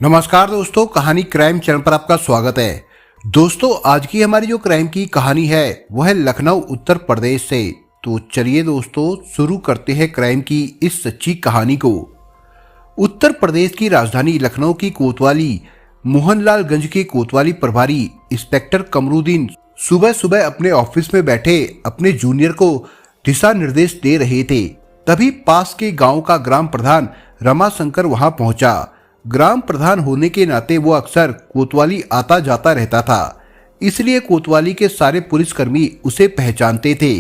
नमस्कार दोस्तों, कहानी क्राइम चैनल पर आपका स्वागत है। दोस्तों, आज की हमारी जो क्राइम की कहानी है वो है लखनऊ उत्तर प्रदेश से। तो चलिए दोस्तों, शुरू करते हैं क्राइम की इस सच्ची कहानी को। उत्तर प्रदेश की राजधानी लखनऊ की कोतवाली मोहनलालगंज के कोतवाली प्रभारी इंस्पेक्टर कमरुद्दीन सुबह सुबह अपने ऑफिस में बैठे अपने जूनियर को दिशा निर्देश दे रहे थे। तभी पास के गांव का ग्राम प्रधान रमाशंकर वहां पहुंचा। ग्राम प्रधान होने के नाते वो अक्सर कोतवाली आता जाता रहता था, इसलिए कोतवाली के सारे पुलिसकर्मी उसे पहचानते थे।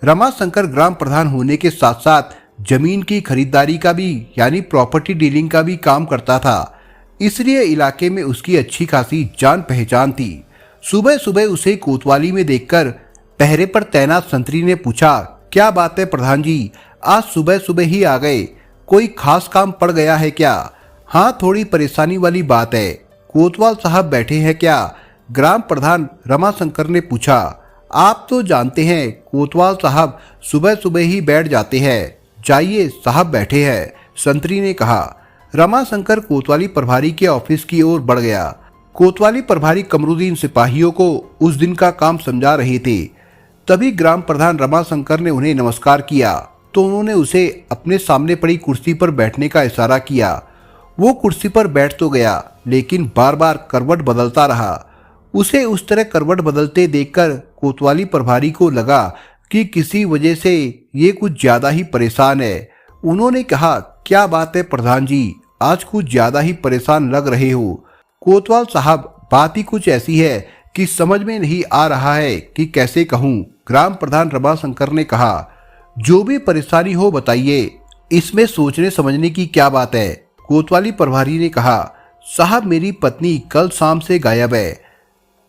रमाशंकर ग्राम प्रधान होने के साथ साथ जमीन की खरीदारी का भी यानी प्रॉपर्टी डीलिंग का भी काम करता था, इसलिए इलाके में उसकी अच्छी खासी जान पहचान थी। सुबह सुबह उसे कोतवाली में देखकर पहरे पर तैनात संतरी ने पूछा, क्या बात है प्रधान जी, आज सुबह सुबह ही आ गए, कोई खास काम पड़ गया है क्या? हाँ, थोड़ी परेशानी वाली बात है। कोतवाल साहब बैठे हैं क्या? ग्राम प्रधान रमाशंकर ने पूछा। आप तो जानते हैं कोतवाल साहब सुबह सुबह ही बैठ जाते हैं, जाइए साहब बैठे हैं, संतरी ने कहा। रमाशंकर कोतवाली प्रभारी के ऑफिस की ओर बढ़ गया। कोतवाली प्रभारी कमरुद्दीन सिपाहियों को उस दिन का काम समझा रहे थे। तभी ग्राम प्रधान रमाशंकर ने उन्हें नमस्कार किया तो उन्होंने उसे अपने सामने पड़ी कुर्सी पर बैठने का इशारा किया। वो कुर्सी पर बैठ तो गया, लेकिन बार बार करवट बदलता रहा। उसे उस तरह करवट बदलते देखकर कोतवाली प्रभारी को लगा कि किसी वजह से ये कुछ ज्यादा ही परेशान है। उन्होंने कहा, क्या बात है प्रधान जी, आज कुछ ज्यादा ही परेशान लग रहे हो। कोतवाल साहब, बात ही कुछ ऐसी है कि समझ में नहीं आ रहा है कि कैसे कहूँ। ग्राम प्रधान रमाशंकर ने कहा, जो भी परेशानी हो बताइए, इसमें सोचने समझने की क्या बात है। कोतवाली प्रभारी ने कहा, साहब मेरी पत्नी कल शाम से गायब है।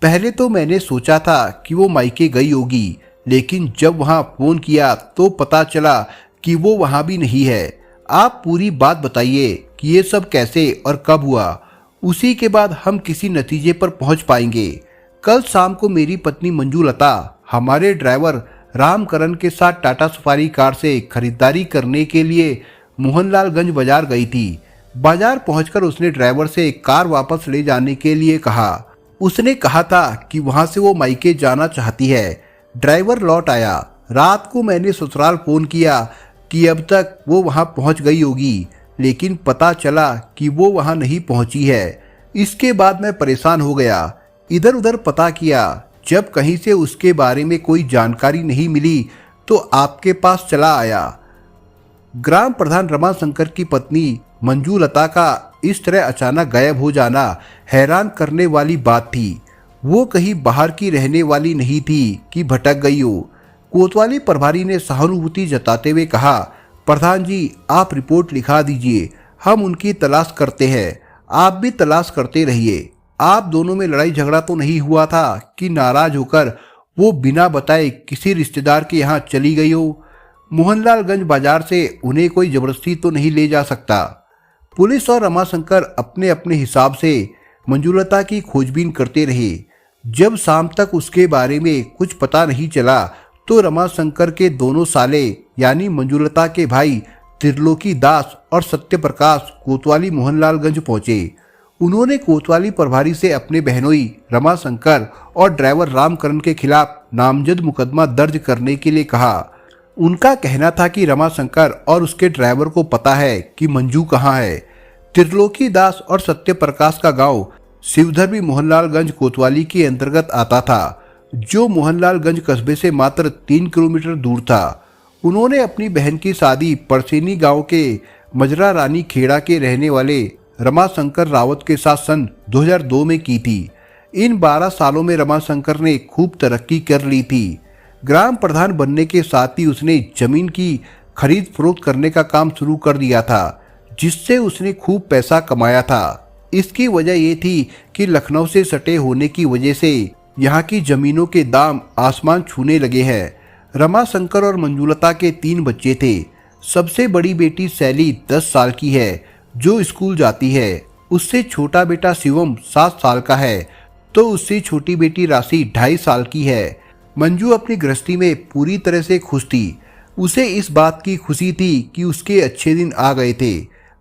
पहले तो मैंने सोचा था कि वो मायके गई होगी, लेकिन जब वहां फोन किया तो पता चला कि वो वहां भी नहीं है। आप पूरी बात बताइए कि ये सब कैसे और कब हुआ, उसी के बाद हम किसी नतीजे पर पहुंच पाएंगे। कल शाम को मेरी पत्नी मंजूलता हमारे ड्राइवर रामकरण के साथ टाटा सफारी कार से खरीदारी करने के लिए मोहनलालगंज बाजार गई थी। बाजार पहुंचकर उसने ड्राइवर से कार वापस ले जाने के लिए कहा। उसने कहा था कि वहां से वो मायके जाना चाहती है। ड्राइवर लौट आया। रात को मैंने ससुराल फोन किया कि अब तक वो वहां पहुंच गई होगी, लेकिन पता चला कि वो वहां नहीं पहुंची है। इसके बाद मैं परेशान हो गया, इधर उधर पता किया। जब कहीं से उसके बारे में कोई जानकारी नहीं मिली तो आपके पास चला आया। ग्राम प्रधान रमाशंकर की पत्नी मंजूलता का इस तरह अचानक गायब हो जाना हैरान करने वाली बात थी। वो कहीं बाहर की रहने वाली नहीं थी कि भटक गई हो। कोतवाली प्रभारी ने सहानुभूति जताते हुए कहा, प्रधान जी आप रिपोर्ट लिखा दीजिए, हम उनकी तलाश करते हैं। आप भी तलाश करते रहिए। आप दोनों में लड़ाई झगड़ा तो नहीं हुआ था कि नाराज होकर वो बिना बताए किसी रिश्तेदार के यहाँ चली गई हो? मोहनलालगंज बाजार से उन्हें कोई जबरदस्ती तो नहीं ले जा सकता। पुलिस और रमाशंकर अपने अपने हिसाब से मंजूलता की खोजबीन करते रहे। जब शाम तक उसके बारे में कुछ पता नहीं चला तो रमाशंकर के दोनों साले यानी मंजूलता के भाई त्रिलोकी दास और सत्यप्रकाश कोतवाली मोहनलालगंज पहुंचे। उन्होंने कोतवाली प्रभारी से अपने बहनोई रमाशंकर और ड्राइवर रामकरण के खिलाफ नामजद मुकदमा दर्ज करने के लिए कहा। उनका कहना था कि रमाशंकर और उसके ड्राइवर को पता है कि मंजू कहाँ है। त्रिलोकी दास और सत्यप्रकाश का गांव शिवधर भी मोहनलालगंज कोतवाली के अंतर्गत आता था, जो मोहनलालगंज कस्बे से मात्र 3 किलोमीटर दूर था। उन्होंने अपनी बहन की शादी परसेनी गांव के मजरा रानी खेड़ा के रहने वाले रमाशंकर रावत के साथ सन 2002 में की थी। इन 12 सालों में रमाशंकर ने खूब तरक्की कर ली थी। ग्राम प्रधान बनने के साथ ही उसने जमीन की खरीद फरोख्त करने का काम शुरू कर दिया था, जिससे उसने खूब पैसा कमाया था। इसकी वजह ये थी कि लखनऊ से सटे होने की वजह से यहाँ की जमीनों के दाम आसमान छूने लगे हैं। रमाशंकर और मंजूलता के 3 बच्चे थे। सबसे बड़ी बेटी सैली 10 साल की है, जो स्कूल जाती है। उससे छोटा बेटा शिवम 7 साल का है, तो उससे छोटी बेटी राशि 2.5 साल की है। मंजू अपनी गृहस्थी में पूरी तरह से खुश थी। उसे इस बात की खुशी थी कि उसके अच्छे दिन आ गए थे।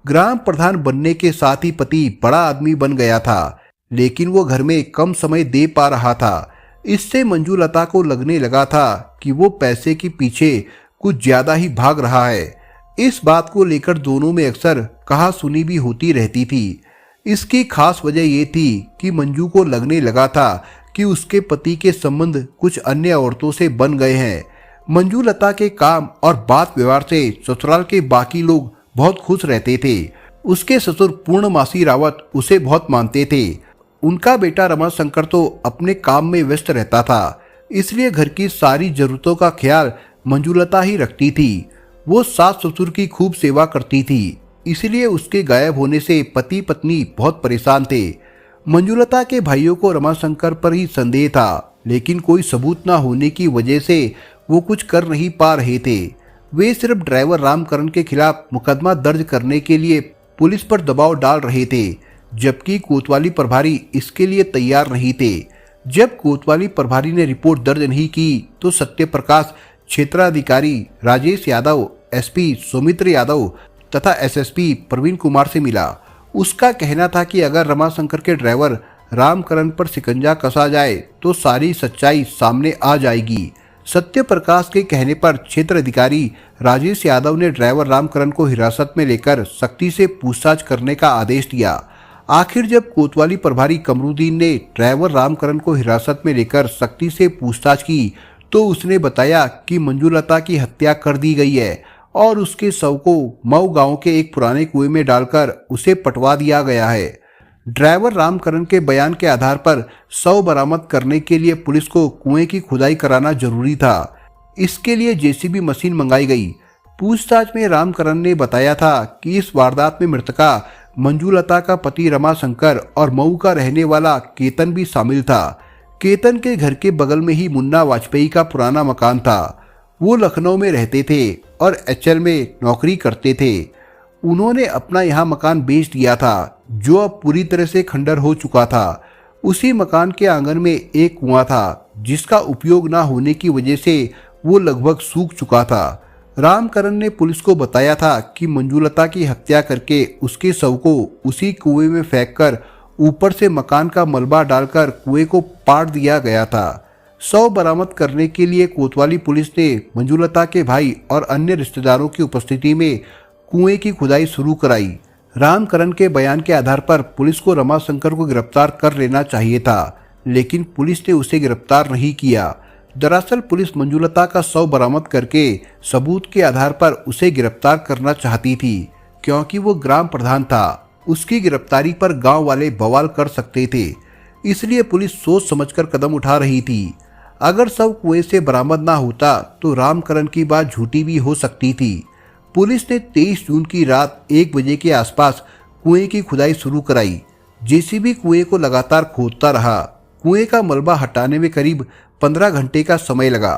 ग्राम प्रधान बनने के साथ ही पति बड़ा आदमी बन गया था, लेकिन वो घर में कम समय दे पा रहा था। इससे मंजूलता को लगने लगा था कि वो पैसे के पीछे कुछ ज्यादा ही भाग रहा है। इस बात को लेकर दोनों में अक्सर कहा सुनी भी होती रहती थी। इसकी खास वजह ये थी कि मंजू को लगने लगा था कि उसके पति के संबंध कुछ अन्य औरतों से बन गए हैं। मंजूलता के काम और बात व्यवहार से ससुराल के बाकी लोग बहुत खुश रहते थे। उसके ससुर पूर्णमासी रावत उसे बहुत मानते थे। उनका बेटा रमाशंकर तो अपने काम में व्यस्त रहता था, इसलिए घर की सारी जरूरतों का ख्याल मंजूलता ही रखती थी। वो सास ससुर की खूब सेवा करती थी, इसलिए उसके गायब होने से पति पत्नी बहुत परेशान थे। मंजूलता के भाइयों को रमाशंकर पर ही संदेह था, लेकिन कोई सबूत न होने की वजह से वो कुछ कर नहीं पा रहे थे। वे सिर्फ ड्राइवर रामकरण के खिलाफ मुकदमा दर्ज करने के लिए पुलिस पर दबाव डाल रहे थे, जबकि कोतवाली प्रभारी इसके लिए तैयार नहीं थे। जब कोतवाली प्रभारी ने रिपोर्ट दर्ज नहीं की तो सत्यप्रकाश क्षेत्राधिकारी राजेश यादव, एसपी सौमित्र यादव तथा एसएसपी प्रवीण कुमार से मिला। उसका कहना था कि अगर रमाशंकर के ड्राइवर रामकरण पर शिकंजा कसा जाए तो सारी सच्चाई सामने आ जाएगी। सत्यप्रकाश के कहने पर क्षेत्र अधिकारी राजेश यादव ने ड्राइवर रामकरण को हिरासत में लेकर सख्ती से पूछताछ करने का आदेश दिया। आखिर जब कोतवाली प्रभारी कमरुद्दीन ने ड्राइवर रामकरण को हिरासत में लेकर सख्ती से पूछताछ की तो उसने बताया कि मंजूलता की हत्या कर दी गई है और उसके शव को मऊ गांव के एक पुराने कुएं में डालकर उसे पटवा दिया गया है। ड्राइवर रामकरण के बयान के आधार पर शव बरामद करने के लिए पुलिस को कुएं की खुदाई कराना जरूरी था। इसके लिए जेसीबी मशीन मंगाई गई। पूछताछ में रामकरण ने बताया था कि इस वारदात में मृतका मंजूलता का पति रमाशंकर और मऊ का रहने वाला केतन भी शामिल था। केतन के घर के बगल में ही मुन्ना वाजपेयी का पुराना मकान था। वो लखनऊ में रहते थे और एचएल में नौकरी करते थे। उन्होंने अपना यहाँ मकान बेच दिया था, जो अब पूरी तरह से खंडर हो चुका था। उसी मकान के आंगन में एक कुआं था, जिसका उपयोग न होने की वजह से वो लगभग सूख चुका था। रामकरण ने पुलिस को बताया था कि मंजूलता की हत्या करके उसके शव को उसी कुएं में फेंककर ऊपर से मकान का मलबा डालकर कुएं को पाट दिया गया था। शव बरामद करने के लिए कोतवाली पुलिस ने मंजूलता के भाई और अन्य रिश्तेदारों की उपस्थिति में कुएं की खुदाई शुरू कराई। रामकरण के बयान के आधार पर पुलिस को रमाशंकर को गिरफ्तार कर लेना चाहिए था, लेकिन पुलिस ने उसे गिरफ्तार नहीं किया। दरअसल पुलिस मंजूलता का शव बरामद करके सबूत के आधार पर उसे गिरफ्तार करना चाहती थी, क्योंकि वो ग्राम प्रधान था। उसकी गिरफ्तारी पर गांव वाले बवाल कर सकते थे, इसलिए पुलिस सोच समझकर कदम उठा रही थी। अगर शव कुएं से बरामद ना होता तो रामकरण की बात झूठी भी हो सकती थी। पुलिस ने 23 जून की रात 1 बजे के आसपास कुएं की खुदाई शुरू कराई। जेसीबी कुएं को लगातार खोदता रहा। कुएं का मलबा हटाने में करीब 15 घंटे का समय लगा।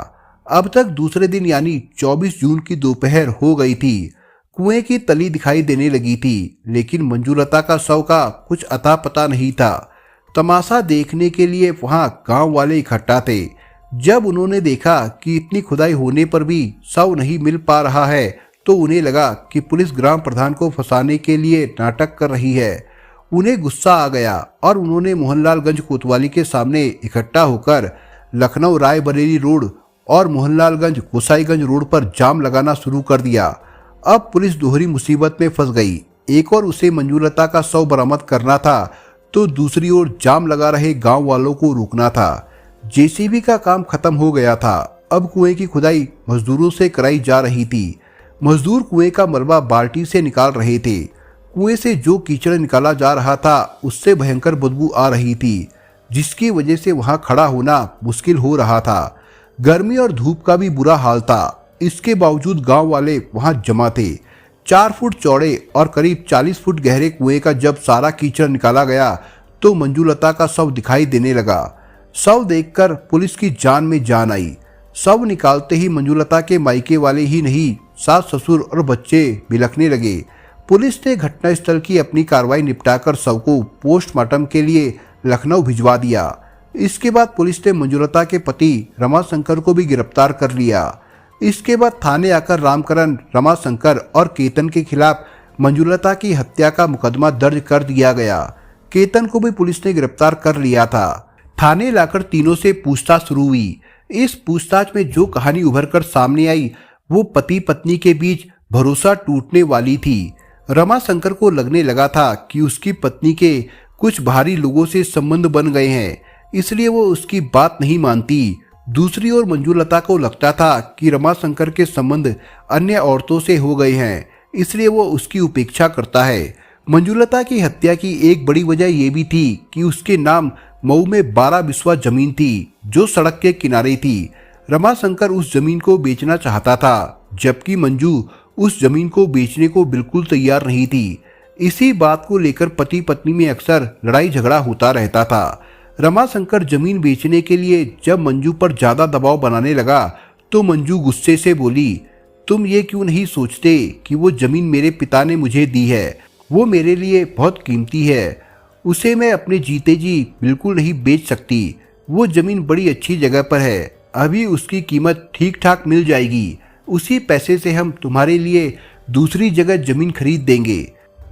अब तक दूसरे दिन यानी 24 जून की दोपहर हो गई थी। कुएं की तली दिखाई देने लगी थी, लेकिन मंजूलता का शव का कुछ अता पता नहीं था। तमाशा देखने के लिए वहां गांव वाले इकट्ठा थे। जब उन्होंने देखा कि इतनी खुदाई होने पर भी शव नहीं मिल पा रहा है तो उन्हें लगा कि पुलिस ग्राम प्रधान को फंसाने के लिए नाटक कर रही है। उन्हें गुस्सा आ गया और उन्होंने मोहनलालगंज कोतवाली के सामने इकट्ठा होकर लखनऊ रायबरेली रोड और मोहनलालगंज गोसाईगंज रोड पर जाम लगाना शुरू कर दिया। अब पुलिस दोहरी मुसीबत में फंस गई। एक और उसे मंजूलता का शव बरामद करना था तो दूसरी ओर जाम लगा रहे गांव वालों को रोकना था। जेसीबी का काम खत्म हो गया था। अब कुएं की खुदाई मजदूरों से कराई जा रही थी। मजदूर कुएं का मलबा बाल्टी से निकाल रहे थे। कुएं से जो कीचड़ निकाला जा रहा था उससे भयंकर बदबू आ रही थी, जिसकी वजह से वहां खड़ा होना मुश्किल हो रहा था। गर्मी और धूप का भी बुरा हाल था। इसके बावजूद गांव वाले वहां जमा थे। 4 फुट चौड़े और करीब 40 फुट गहरे कुएं का जब सारा कीचड़ निकाला गया तो मंजूलता का शव दिखाई देने लगा। शव देखकर पुलिस की जान में जान आई। शव निकालते ही मंजूलता के मायके वाले ही नहीं, सास ससुर और बच्चे बिलखने लगे। पुलिस ने घटनास्थल की अपनी कार्रवाई निपटाकर शव को पोस्टमार्टम के लिए लखनऊ भिजवा दिया। इसके बाद पुलिस ने मंजूलता के पति रमाशंकर को भी गिरफ्तार कर लिया। इसके बाद थाने आकर रामकरण, रमाशंकर और केतन के खिलाफ मंजुलता की हत्या का मुकदमा दर्ज कर दिया गया। केतन को भी पुलिस ने गिरफ्तार कर लिया था। थाने लाकर तीनों से पूछताछ शुरू हुई। इस पूछताछ में जो कहानी उभर कर सामने आई वो पति पत्नी के बीच भरोसा टूटने वाली थी। रमाशंकर को लगने लगा था कि उसकी पत्नी के कुछ बाहरी लोगों से संबंध बन गए हैं, इसलिए वो उसकी बात नहीं मानती। दूसरी ओर मंजुलता को लगता था कि रमाशंकर के संबंध अन्य औरतों से हो गए हैं, इसलिए वो उसकी उपेक्षा करता है। मंजुलता की हत्या की एक बड़ी वजह यह भी थी कि उसके नाम मऊ में 12 बिस्वा जमीन थी जो सड़क के किनारे थी। रमाशंकर उस जमीन को बेचना चाहता था, जबकि मंजू उस जमीन को बेचने को बिल्कुल तैयार नहीं थी। इसी बात को लेकर पति पत्नी में अक्सर लड़ाई झगड़ा होता रहता था। रमाशंकर जमीन बेचने के लिए जब मंजू पर ज्यादा दबाव बनाने लगा तो मंजू गुस्से से बोली, तुम ये क्यों नहीं सोचते कि वो जमीन मेरे पिता ने मुझे दी है, वो मेरे लिए बहुत कीमती है, उसे मैं अपने जीते जी बिल्कुल नहीं बेच सकती। वो जमीन बड़ी अच्छी जगह पर है, अभी उसकी कीमत ठीक ठाक मिल जाएगी, उसी पैसे से हम तुम्हारे लिए दूसरी जगह जमीन खरीद देंगे।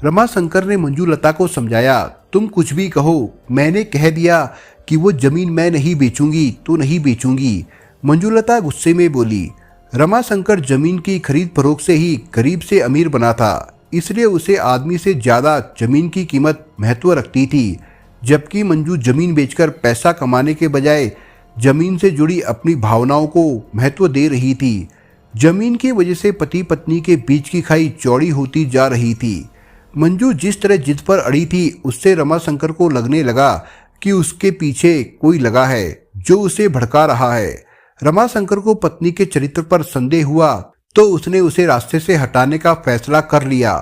रमाशंकर ने मंजुलता को समझाया, तुम कुछ भी कहो, मैंने कह दिया कि वो जमीन मैं नहीं बेचूंगी तो नहीं बेचूंगी। मंजुलता गुस्से में बोली। रमाशंकर जमीन की खरीद फरोख्त से ही गरीब से अमीर बना था, इसलिए उसे आदमी से ज्यादा जमीन की कीमत महत्व रखती थी, जबकि मंजू जमीन बेचकर पैसा कमाने के बजाय जमीन से जुड़ी अपनी भावनाओं को महत्व दे रही थी। जमीन की वजह से पति पत्नी के बीच की खाई चौड़ी होती जा रही थी। मंजू जिस तरह जिद पर अड़ी थी उससे रमाशंकर को लगने लगा कि उसके पीछे कोई लगा है जो उसे भड़का रहा है। रमाशंकर को पत्नी के चरित्र पर संदेह हुआ तो उसने उसे रास्ते से हटाने का फैसला कर लिया।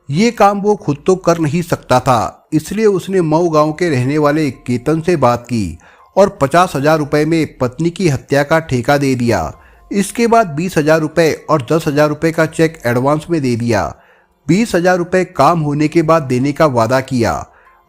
ये काम वो खुद तो कर नहीं सकता था, इसलिए उसने मऊ गांव के रहने वाले केतन से बात की और 50,000 रुपए में पत्नी की हत्या का ठेका दे दिया। इसके बाद 20,000 रुपए और 10,000 रुपए का चेक एडवांस में दे दिया। 20,000 रुपए काम होने के बाद देने का वादा किया।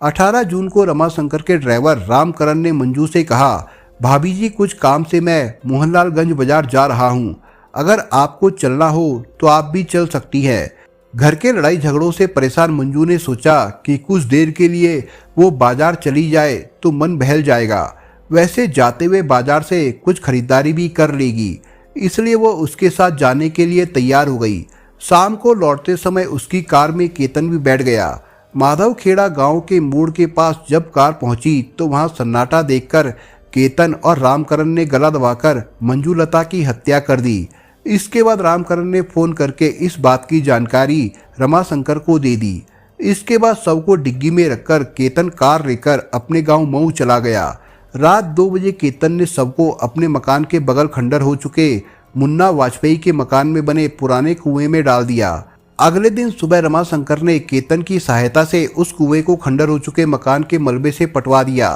18 जून को रमाशंकर के ड्राइवर रामकरण ने मंजू से कहा, भाभी जी कुछ काम से मैं मोहनलालगंज बाजार जा रहा हूँ, अगर आपको चलना हो तो आप भी चल सकती है। घर के लड़ाई झगड़ों से परेशान मंजू ने सोचा कि कुछ देर के लिए वो बाजार चली जाए तो मन बहल जाएगा, वैसे जाते हुए बाजार से कुछ खरीदारी भी कर लेगी, इसलिए वो उसके साथ जाने के लिए तैयार हो गई। शाम को लौटते समय उसकी कार में केतन भी बैठ गया। माधवखेड़ा गांव के मोड़ के पास जब कार पहुंची तो वहां सन्नाटा देखकर केतन और रामकरण ने गला दबाकर मंजुलता की हत्या कर दी। इसके बाद रामकरण ने फोन करके इस बात की जानकारी रमाशंकर को दे दी। इसके बाद शव को डिग्गी में रखकर केतन कार लेकर अपने गांव मऊ चला गया। रात 2 बजे केतन ने शव को अपने मकान के बगल खंडर हो चुके मुन्ना वाजपेयी के मकान में बने पुराने कुएं में डाल दिया। अगले दिन सुबह रमाशंकर ने केतन की सहायता से उस कुएं को खंडर हो चुके मकान के मलबे से पटवा दिया।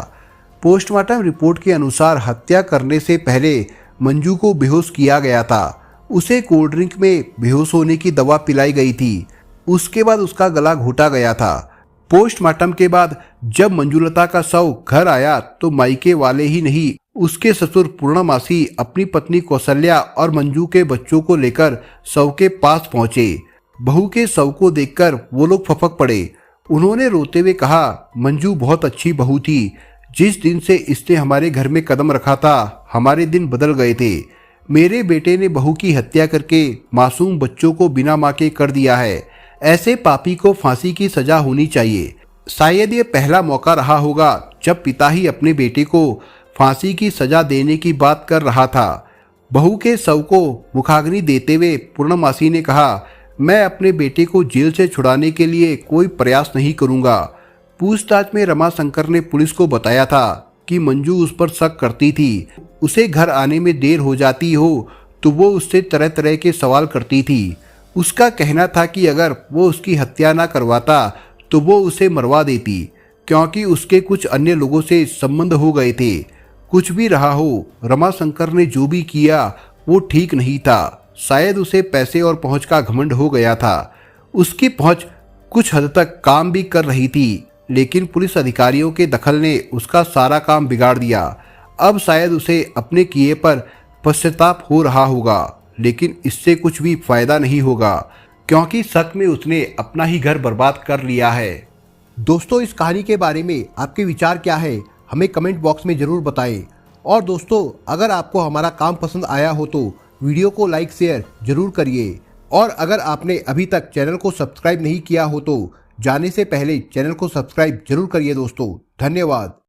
पोस्टमार्टम रिपोर्ट के अनुसार हत्या करने से पहले मंजू को बेहोश किया गया था। उसे कोल्ड ड्रिंक में बेहोश होने की दवा पिलाई गई थी। उसके बाद उसका गला घोटा गया था। पोस्टमार्टम के बाद जब मंजुलता का शव घर आया तो मायके वाले ही नहीं, उसके ससुर पूर्णमासी अपनी पत्नी कौशल्या और मंजू के बच्चों को लेकर शव के पास पहुंचे। बहू के शव को देखकर वो लोग फपक पड़े। उन्होंने रोते हुए कहा, मंजू बहुत अच्छी बहू थी, जिस दिन से इसने हमारे घर में कदम रखा था हमारे दिन बदल गए थे। मेरे बेटे ने बहू की हत्या करके मासूम बच्चों को बिना मां के कर दिया है। ऐसे पापी को फांसी की सजा होनी चाहिए। शायद ये पहला मौका रहा होगा जब पिता ही अपने बेटे को फांसी की सजा देने की बात कर रहा था। बहू के शव को मुखाग्नि देते हुए पूर्णमासी ने कहा, मैं अपने बेटे को जेल से छुड़ाने के लिए कोई प्रयास नहीं करूंगा। पूछताछ में रमाशंकर ने पुलिस को बताया था कि मंजू उस पर शक करती थी। उसे घर आने में देर हो जाती हो तो वो उससे तरह तरह के सवाल करती थी। उसका कहना था कि अगर वो उसकी हत्या ना करवाता तो वो उसे मरवा देती, क्योंकि उसके कुछ अन्य लोगों से संबंध हो गए थे। कुछ भी रहा हो, रमाशंकर ने जो भी किया वो ठीक नहीं था। शायद उसे पैसे और पहुंच का घमंड हो गया था। उसकी पहुंच कुछ हद तक काम भी कर रही थी, लेकिन पुलिस अधिकारियों के दखल ने उसका सारा काम बिगाड़ दिया। अब शायद उसे अपने किए पर पश्चाताप हो रहा होगा, लेकिन इससे कुछ भी फायदा नहीं होगा, क्योंकि शक में उसने अपना ही घर बर्बाद कर लिया है। दोस्तों, इस कहानी के बारे में आपके विचार क्या है, हमें कमेंट बॉक्स में जरूर बताएं। और दोस्तों, अगर आपको हमारा काम पसंद आया हो तो वीडियो को लाइक शेयर जरूर करिए। और अगर आपने अभी तक चैनल को सब्सक्राइब नहीं किया हो तो जाने से पहले चैनल को सब्सक्राइब जरूर करिए दोस्तों। धन्यवाद।